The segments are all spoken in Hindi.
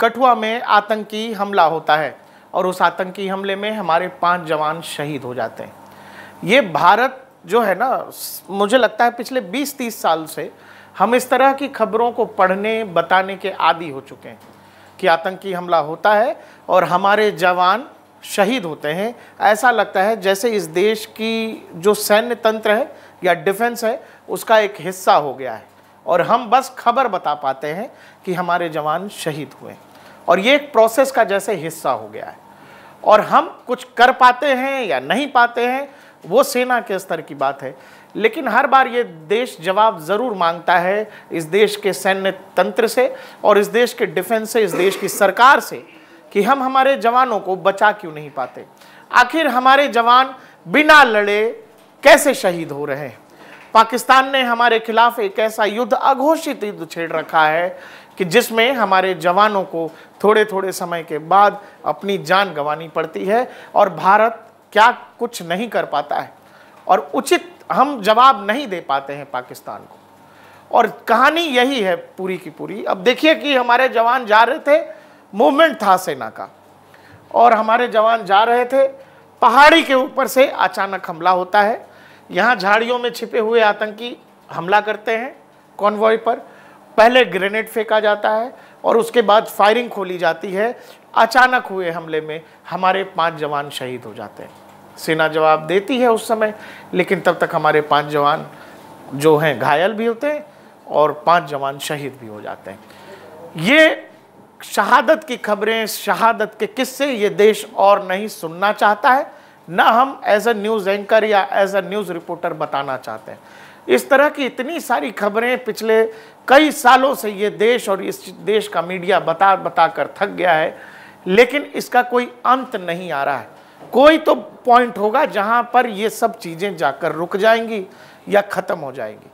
कठुआ में आतंकी हमला होता है और उस आतंकी हमले में हमारे 5 जवान शहीद हो जाते हैं। ये भारत जो है ना, मुझे लगता है पिछले 20-30 साल से हम इस तरह की खबरों को पढ़ने बताने के आदी हो चुके हैं कि आतंकी हमला होता है और हमारे जवान शहीद होते हैं। ऐसा लगता है जैसे इस देश की जो सैन्य तंत्र है या डिफेंस है उसका एक हिस्सा हो गया है और हम बस खबर बता पाते हैं कि हमारे जवान शहीद हुए और ये एक प्रोसेस का जैसे हिस्सा हो गया है और हम कुछ कर पाते हैं या नहीं पाते हैं वो सेना के स्तर की बात है। लेकिन हर बार ये देश जवाब ज़रूर मांगता है इस देश के सैन्य तंत्र से और इस देश के डिफेंस से, इस देश की सरकार से कि हम हमारे जवानों को बचा क्यों नहीं पाते। आखिर हमारे जवान बिना लड़े कैसे शहीद हो रहे हैं। पाकिस्तान ने हमारे खिलाफ एक ऐसा युद्ध, अघोषित युद्ध छेड़ रखा है कि जिसमें हमारे जवानों को थोड़े थोड़े समय के बाद अपनी जान गंवानी पड़ती है और भारत क्या कुछ नहीं कर पाता है और उचित हम जवाब नहीं दे पाते हैं पाकिस्तान को। और कहानी यही है पूरी की पूरी। अब देखिए कि हमारे जवान जा रहे थे, मूवमेंट था सेना का और हमारे जवान जा रहे थे, पहाड़ी के ऊपर से अचानक हमला होता है। यहाँ झाड़ियों में छिपे हुए आतंकी हमला करते हैं कॉन्वॉय पर। पहले ग्रेनेड फेंका जाता है और उसके बाद फायरिंग खोली जाती है। अचानक हुए हमले में हमारे 5 जवान शहीद हो जाते हैं। सेना जवाब देती है उस समय, लेकिन तब तक हमारे 5 जवान जो हैं घायल भी होते हैं और 5 जवान शहीद भी हो जाते हैं। ये शहादत की खबरें, शहादत के किस्से ये देश और नहीं सुनना चाहता है, ना हम एज अ न्यूज़ एंकर या एज अ न्यूज़ रिपोर्टर बताना चाहते हैं। इस तरह की इतनी सारी खबरें पिछले कई सालों से ये देश और इस देश का मीडिया बता बता कर थक गया है, लेकिन इसका कोई अंत नहीं आ रहा है। कोई तो पॉइंट होगा जहां पर ये सब चीज़ें जाकर रुक जाएंगी या ख़त्म हो जाएंगी।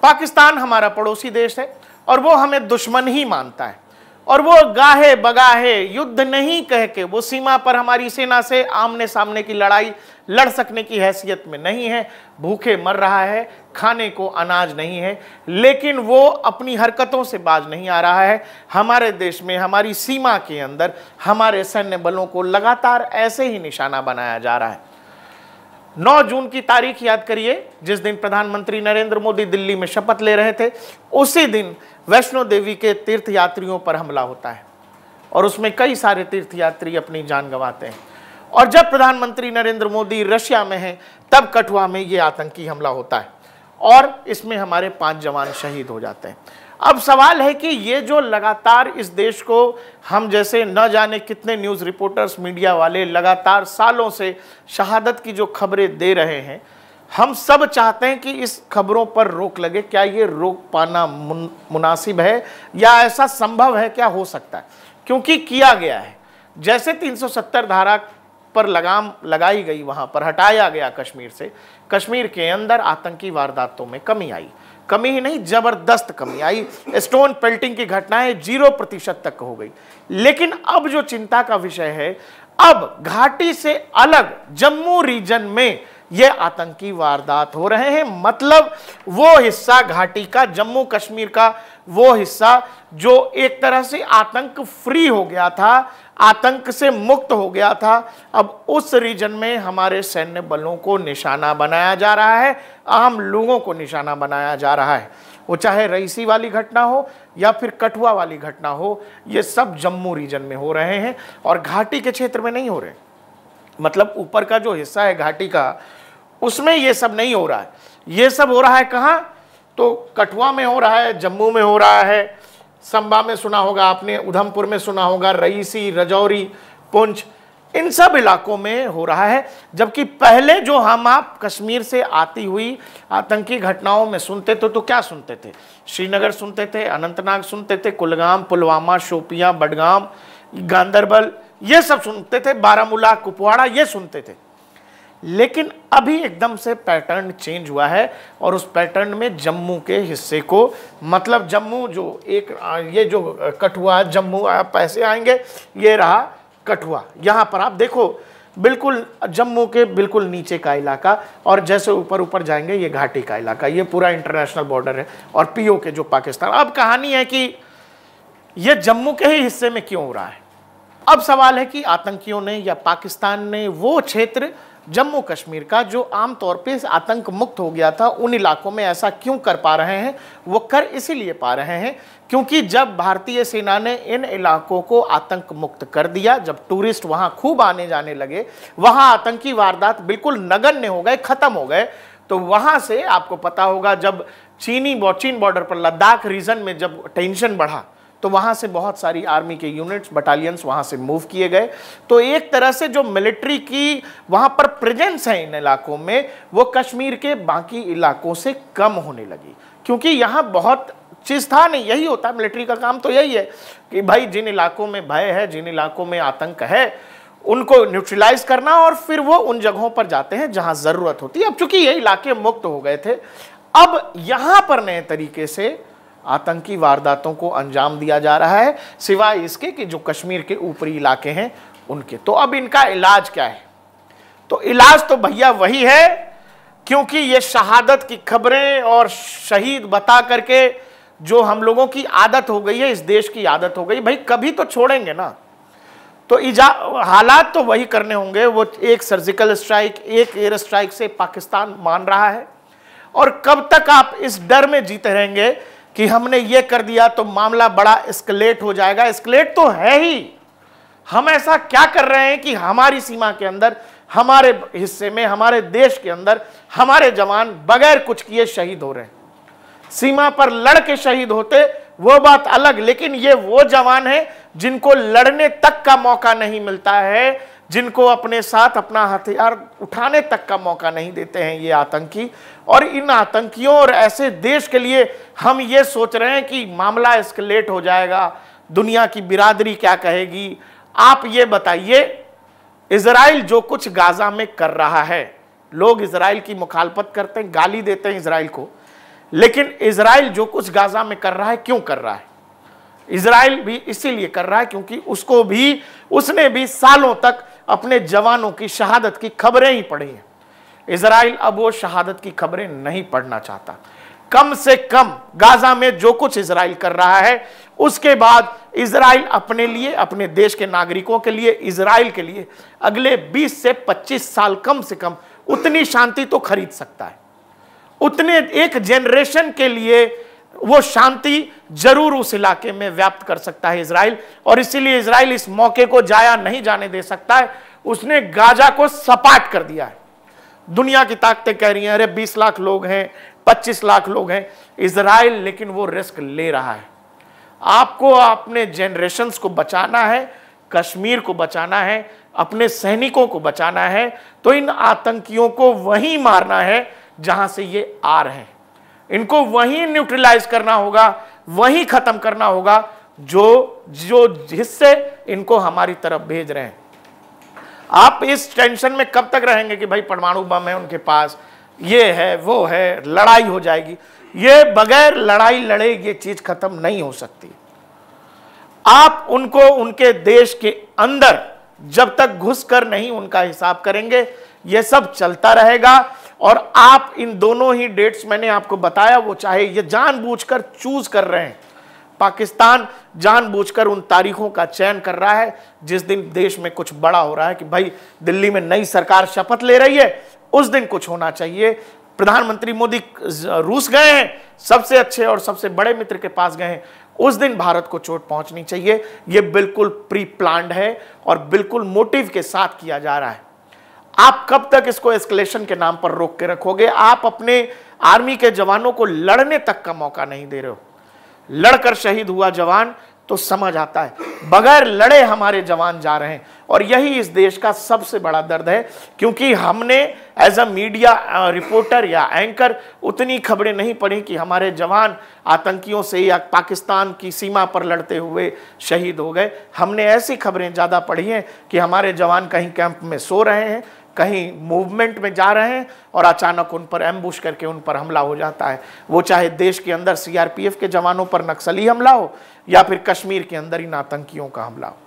पाकिस्तान हमारा पड़ोसी देश है और वो हमें दुश्मन ही मानता है और वो गाहे बगाहे युद्ध नहीं कह के वो सीमा पर हमारी सेना से आमने सामने की लड़ाई लड़ सकने की हैसियत में नहीं है। भूखे मर रहा है, खाने को अनाज नहीं है, लेकिन वो अपनी हरकतों से बाज नहीं आ रहा है। हमारे देश में, हमारी सीमा के अंदर हमारे सैन्य बलों को लगातार ऐसे ही निशाना बनाया जा रहा है। 9 जून की तारीख याद करिए, जिस दिन प्रधानमंत्री नरेंद्र मोदी दिल्ली में शपथ ले रहे थे, उसी दिन वैष्णो देवी के तीर्थयात्रियों पर हमला होता है और उसमें कई सारे तीर्थयात्री अपनी जान गंवाते हैं। और जब प्रधानमंत्री नरेंद्र मोदी रशिया में हैं, तब कठुआ में ये आतंकी हमला होता है और इसमें हमारे 5 जवान शहीद हो जाते हैं। अब सवाल है कि ये जो लगातार इस देश को हम जैसे न जाने कितने न्यूज़ रिपोर्टर्स, मीडिया वाले लगातार सालों से शहादत की जो खबरें दे रहे हैं, हम सब चाहते हैं कि इस खबरों पर रोक लगे। क्या ये रोक पाना मुनासिब है या ऐसा संभव है? क्या हो सकता है? क्योंकि किया गया है। जैसे 370 धारा पर लगाम लगाई गई, वहाँ पर हटाया गया कश्मीर से, कश्मीर के अंदर आतंकी वारदातों में कमी आई। कमी ही नहीं, जबरदस्त कमी आई। स्टोन पेल्टिंग की घटनाएं 0% तक हो गई। लेकिन अब जो चिंता का विषय है, अब घाटी से अलग जम्मू रीजन में ये आतंकी वारदात हो रहे हैं। मतलब वो हिस्सा घाटी का, जम्मू कश्मीर का वो हिस्सा जो एक तरह से आतंक फ्री हो गया था, आतंक से मुक्त हो गया था, अब उस रीजन में हमारे सैन्य बलों को निशाना बनाया जा रहा है, आम लोगों को निशाना बनाया जा रहा है। वो चाहे रईसी वाली घटना हो या फिर कठुआ वाली घटना हो, ये सब जम्मू रीजन में हो रहे हैं और घाटी के क्षेत्र में नहीं हो रहे। मतलब ऊपर का जो हिस्सा है घाटी का, उसमें ये सब नहीं हो रहा है। ये सब हो रहा है कहाँ? तो कठुआ में हो रहा है, जम्मू में हो रहा है, संबा में सुना होगा आपने, उधमपुर में सुना होगा, रईसी, रजौरी, पुंछ, इन सब इलाकों में हो रहा है। जबकि पहले जो हम आप कश्मीर से आती हुई आतंकी घटनाओं में सुनते थे तो क्या सुनते थे? श्रीनगर सुनते थे, अनंतनाग सुनते थे, कुलगाम, पुलवामा, शोपियां, बडगाम, गांदरबल, ये सब सुनते थे, बारामूला, कुपवाड़ा, ये सुनते थे। लेकिन अभी एकदम से पैटर्न चेंज हुआ है और उस पैटर्न में जम्मू के हिस्से को, मतलब जम्मू जो एक ये जो कठुआ, जम्मू आप ऐसे आएंगे, ये रहा कठुआ। यहाँ पर आप देखो बिल्कुल जम्मू के बिल्कुल नीचे का इलाका और जैसे ऊपर ऊपर जाएंगे ये घाटी का इलाका, ये पूरा इंटरनेशनल बॉर्डर है और पीओके जो पाकिस्तान। अब कहानी है कि ये जम्मू के ही हिस्से में क्यों हो रहा है? अब सवाल है कि आतंकियों ने या पाकिस्तान ने वो क्षेत्र जम्मू कश्मीर का जो आमतौर पे आतंक मुक्त हो गया था, उन इलाकों में ऐसा क्यों कर पा रहे हैं? वो कर इसीलिए पा रहे हैं क्योंकि जब भारतीय सेना ने इन इलाकों को आतंक मुक्त कर दिया, जब टूरिस्ट वहां खूब आने जाने लगे, वहां आतंकी वारदात बिल्कुल नगण्य हो गए, खत्म हो गए। तो वहां से आपको पता होगा, जब चीन बॉर्डर पर लद्दाख रीजन में जब टेंशन बढ़ा तो वहां से बहुत सारी आर्मी के यूनिट्स, बटालियंस वहां से मूव किए गए। तो एक तरह से जो मिलिट्री की वहां पर प्रेजेंस है इन इलाकों में, वो कश्मीर के बाकी इलाकों से कम होने लगी, क्योंकि यहाँ बहुत चीज था नहीं। यही होता है मिलिट्री का काम, तो यही है कि भाई जिन इलाकों में भय है, जिन इलाकों में आतंक है, उनको न्यूट्रलाइज करना, और फिर वो उन जगहों पर जाते हैं जहां जरूरत होती है। अब चूंकि ये इलाके मुक्त हो गए थे, अब यहां पर नए तरीके से आतंकी वारदातों को अंजाम दिया जा रहा है, सिवाय इसके कि जो कश्मीर के ऊपरी इलाके हैं उनके। तो अब इनका इलाज क्या है? तो इलाज तो भैया वही है, क्योंकि ये शहादत की खबरें और शहीद बता करके जो हम लोगों की आदत हो गई है, इस देश की आदत हो गई, भाई कभी तो छोड़ेंगे ना। तो हालात तो वही करने होंगे। वो एक सर्जिकल स्ट्राइक, एक एयर स्ट्राइक से पाकिस्तान मान रहा है, और कब तक आप इस डर में जीते रहेंगे कि हमने ये कर दिया तो मामला बड़ा एस्केलेट हो जाएगा? एस्केलेट तो है ही। हम ऐसा क्या कर रहे हैं कि हमारी सीमा के अंदर, हमारे हिस्से में, हमारे देश के अंदर हमारे जवान बगैर कुछ किए शहीद हो रहे हैं। सीमा पर लड़ के शहीद होते वो बात अलग, लेकिन ये वो जवान हैं जिनको लड़ने तक का मौका नहीं मिलता है, जिनको अपने साथ अपना हथियार उठाने तक का मौका नहीं देते हैं ये आतंकी। और इन आतंकियों और ऐसे देश के लिए हम ये सोच रहे हैं कि मामला एस्केलेट हो जाएगा, दुनिया की बिरादरी क्या कहेगी? आप ये बताइए, इजराइल जो कुछ गाजा में कर रहा है, लोग इजराइल की मुखालफत करते हैं, गाली देते हैं इजराइल को, लेकिन इजराइल जो कुछ गाजा में कर रहा है, क्यों कर रहा है? इजराइल भी इसीलिए कर रहा है क्योंकि उसने भी सालों तक अपने जवानों की शहादत की खबरें ही पढ़ी हैं। इजराइल अब वो शहादत की खबरें नहीं पढ़ना चाहता। कम से कम गाजा में जो कुछ इजराइल कर रहा है, उसके बाद इजराइल अपने लिए, अपने देश के नागरिकों के लिए, इजराइल के लिए अगले 20 से 25 साल कम से कम उतनी शांति तो खरीद सकता है। उतने एक जनरेशन के लिए वो शांति जरूर उस इलाके में व्याप्त कर सकता है इजराइल, और इसीलिए इजराइल इस मौके को जाया नहीं जाने दे सकता है। उसने गाजा को सपाट कर दिया है। दुनिया की ताकतें कह रही हैं अरे 20 लाख लोग हैं, 25 लाख लोग हैं, इजराइल लेकिन वो रिस्क ले रहा है। आपको अपने जनरेशन्स को बचाना है, कश्मीर को बचाना है, अपने सैनिकों को बचाना है, तो इन आतंकियों को वहीं मारना है जहां से ये आ रहे हैं। इनको वहीं न्यूट्रलाइज करना होगा, वहीं खत्म करना होगा जो हिस्से इनको हमारी तरफ भेज रहे हैं। आप इस टेंशन में कब तक रहेंगे कि भाई परमाणु बम है उनके पास, ये है वो है, लड़ाई हो जाएगी? ये बगैर लड़ाई लड़े ये चीज खत्म नहीं हो सकती। आप उनको उनके देश के अंदर जब तक घुसकर नहीं उनका हिसाब करेंगे, ये सब चलता रहेगा। और आप इन दोनों ही डेट्स मैंने आपको बताया, वो चाहे ये जानबूझकर चूज कर रहे हैं, पाकिस्तान जानबूझकर उन तारीखों का चयन कर रहा है जिस दिन देश में कुछ बड़ा हो रहा है कि भाई दिल्ली में नई सरकार शपथ ले रही है, उस दिन कुछ होना चाहिए। प्रधानमंत्री मोदी रूस गए हैं, सबसे अच्छे और सबसे बड़े मित्र के पास गए हैं, उस दिन भारत को चोट पहुंचनी चाहिए। यह बिल्कुल प्री प्लान्ड है और बिल्कुल मोटिव के साथ किया जा रहा है। आप कब तक इसको एस्केलेशन के नाम पर रोक के रखोगे? आप अपने आर्मी के जवानों को लड़ने तक का मौका नहीं दे रहे हो। लड़कर शहीद हुआ जवान तो समझ आता है, बगैर लड़े हमारे जवान जा रहे हैं। और यही इस देश का सबसे बड़ा दर्द है, क्योंकि हमने एज अ मीडिया रिपोर्टर या एंकर उतनी खबरें नहीं पढ़ी कि हमारे जवान आतंकियों से या पाकिस्तान की सीमा पर लड़ते हुए शहीद हो गए। हमने ऐसी खबरें ज़्यादा पढ़ी हैं कि हमारे जवान कहीं कैंप में सो रहे हैं, कहीं मूवमेंट में जा रहे हैं, और अचानक उन पर एम्बुश करके उन पर हमला हो जाता है। वो चाहे देश के अंदर सीआरपीएफ के जवानों पर नक्सली हमला हो या फिर कश्मीर के अंदर इन आतंकियों का हमला हो।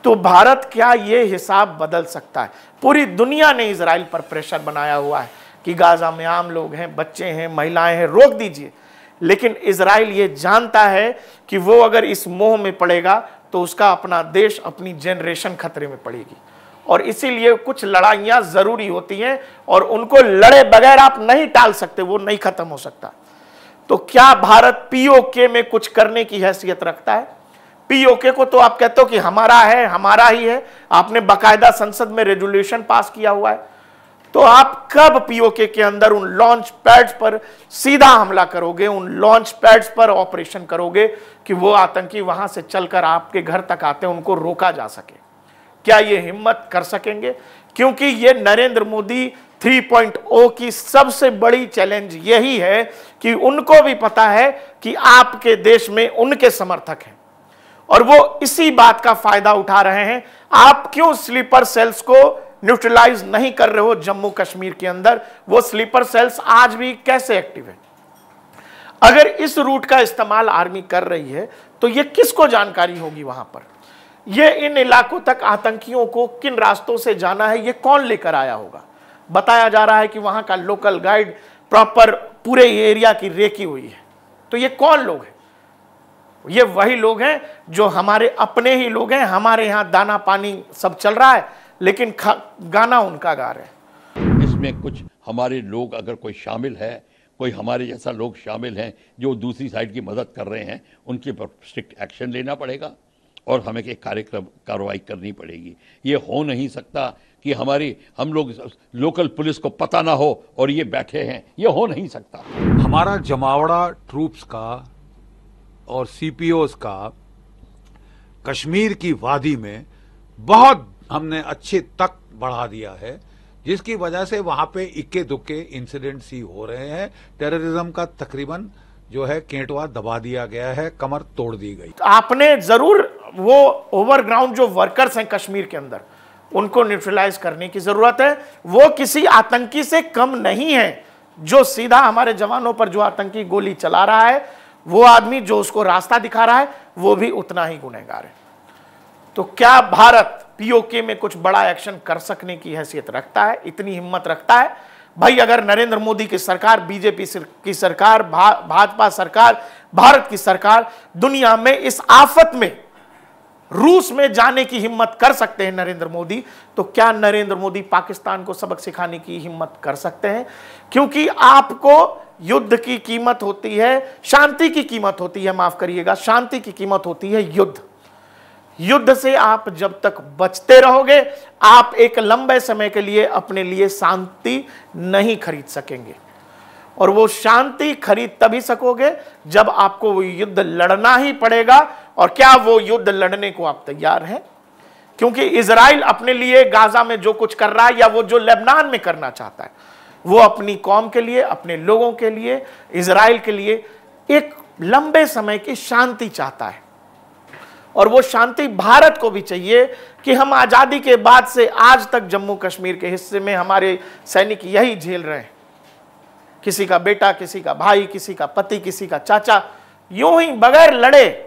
तो भारत क्या ये हिसाब बदल सकता है? पूरी दुनिया ने इजराइल पर प्रेशर बनाया हुआ है कि गाजा में आम लोग हैं, बच्चे हैं, महिलाएं हैं, रोक दीजिए। लेकिन इजराइल ये जानता है कि वो अगर इस मोह में पड़ेगा तो उसका अपना देश, अपनी जनरेशन खतरे में पड़ेगी। और इसीलिए कुछ लड़ाइयां जरूरी होती हैं और उनको लड़े बगैर आप नहीं टाल सकते, वो नहीं खत्म हो सकता। तो क्या भारत पीओके में कुछ करने की हैसियत रखता है? पीओके को तो आप कहते हो कि हमारा है, हमारा ही है, आपने बाकायदा संसद में रेजोल्यूशन पास किया हुआ है, तो आप कब पीओके के अंदर उन लॉन्च पैड्स पर सीधा हमला करोगे, उन लॉन्च पैड्स पर ऑपरेशन करोगे कि वो आतंकी वहां से चलकर आपके घर तक आते हैं, उनको रोका जा सके? क्या ये हिम्मत कर सकेंगे? क्योंकि ये नरेंद्र मोदी 3.0 की सबसे बड़ी चैलेंज यही है कि उनको भी पता है कि आपके देश में उनके समर्थक हैं और वो इसी बात का फायदा उठा रहे हैं। आप क्यों स्लीपर सेल्स को न्यूट्रलाइज नहीं कर रहे हो जम्मू कश्मीर के अंदर? वो स्लीपर सेल्स आज भी कैसे एक्टिव है? अगर इस रूट का इस्तेमाल आर्मी कर रही है तो ये किसको जानकारी होगी वहां पर? ये इन इलाकों तक आतंकियों को किन रास्तों से जाना है, ये कौन लेकर आया होगा? बताया जा रहा है कि वहां का लोकल गाइड प्रॉपर पूरे एरिया की रेकी हुई है। तो ये कौन लोग हैं? ये वही लोग हैं जो हमारे अपने ही लोग हैं। हमारे यहां दाना पानी सब चल रहा है, लेकिन गाना उनका गा रहे हैं। इसमें कुछ हमारे लोग अगर कोई शामिल है, कोई हमारे जैसा लोग शामिल हैं जो दूसरी साइड की मदद कर रहे हैं, उनके पर स्ट्रिक्ट एक्शन लेना पड़ेगा और हमें एक कार्रवाई करनी पड़ेगी। ये हो नहीं सकता कि हम लोग लोकल पुलिस को पता ना हो और ये बैठे हैं, ये हो नहीं सकता। हमारा जमावड़ा ट्रूप्स का और सीपीओस का कश्मीर की वादी में बहुत हमने अच्छे तक बढ़ा दिया है, जिसकी वजह से वहां पे इक्के दुक्के इंसिडेंट्स ही हो रहे हैं। टेररिज्म का तकरीबन जो है केंटवा दबा दिया गया है, कमर तोड़ दी गई। आपने जरूर वो ओवरग्राउंड जो वर्कर्स हैं कश्मीर के अंदर, उनको न्यूट्रलाइज करने की जरूरत है। वो किसी आतंकी से कम नहीं है। जो सीधा हमारे जवानों पर जो आतंकी गोली चला रहा है, वो आदमी जो उसको रास्ता दिखा रहा है, वो भी उतना ही गुनहगार है। तो क्या भारत पीओके में कुछ बड़ा एक्शन कर सकने की हैसियत रखता है, इतनी हिम्मत रखता है? भाई अगर नरेंद्र मोदी की सरकार, बीजेपी की सरकार, भाजपा सरकार, भारत की सरकार दुनिया में इस आफत में रूस में जाने की हिम्मत कर सकते हैं नरेंद्र मोदी, तो क्या नरेंद्र मोदी पाकिस्तान को सबक सिखाने की हिम्मत कर सकते हैं? क्योंकि आपको युद्ध की कीमत होती है, शांति की कीमत होती है, माफ करिएगा, शांति की कीमत होती है युद्ध। युद्ध से आप जब तक बचते रहोगे, आप एक लंबे समय के लिए अपने लिए शांति नहीं खरीद सकेंगे। और वो शांति खरीद तभी सकोगे जब आपको वो युद्ध लड़ना ही पड़ेगा। और क्या वो युद्ध लड़ने को आप तैयार हैं? क्योंकि इजराइल अपने लिए गाजा में जो कुछ कर रहा है, या वो जो लेबनान में करना चाहता है, वो अपनी कौम के लिए, अपने लोगों के लिए, इजराइल के लिए एक लंबे समय की शांति चाहता है। और वो शांति भारत को भी चाहिए कि हम आजादी के बाद से आज तक जम्मू कश्मीर के हिस्से में हमारे सैनिक यही झेल रहे हैं। किसी का बेटा, किसी का भाई, किसी का पति, किसी का चाचा, यूं ही बगैर लड़े।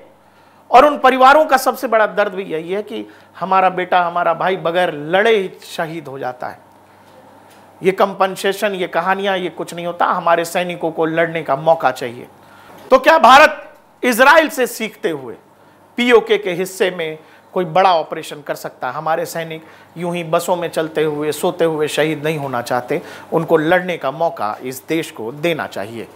और उन परिवारों का सबसे बड़ा दर्द भी यही है कि हमारा बेटा, हमारा भाई बगैर लड़े ही शहीद हो जाता है। ये कंपनसेशन, ये कहानियां, ये कुछ नहीं होता। हमारे सैनिकों को लड़ने का मौका चाहिए। तो क्या भारत इजराइल से सीखते हुए पीओके के हिस्से में कोई बड़ा ऑपरेशन कर सकता है? हमारे सैनिक यूं ही बसों में चलते हुए, सोते हुए शहीद नहीं होना चाहते। उनको लड़ने का मौका इस देश को देना चाहिए।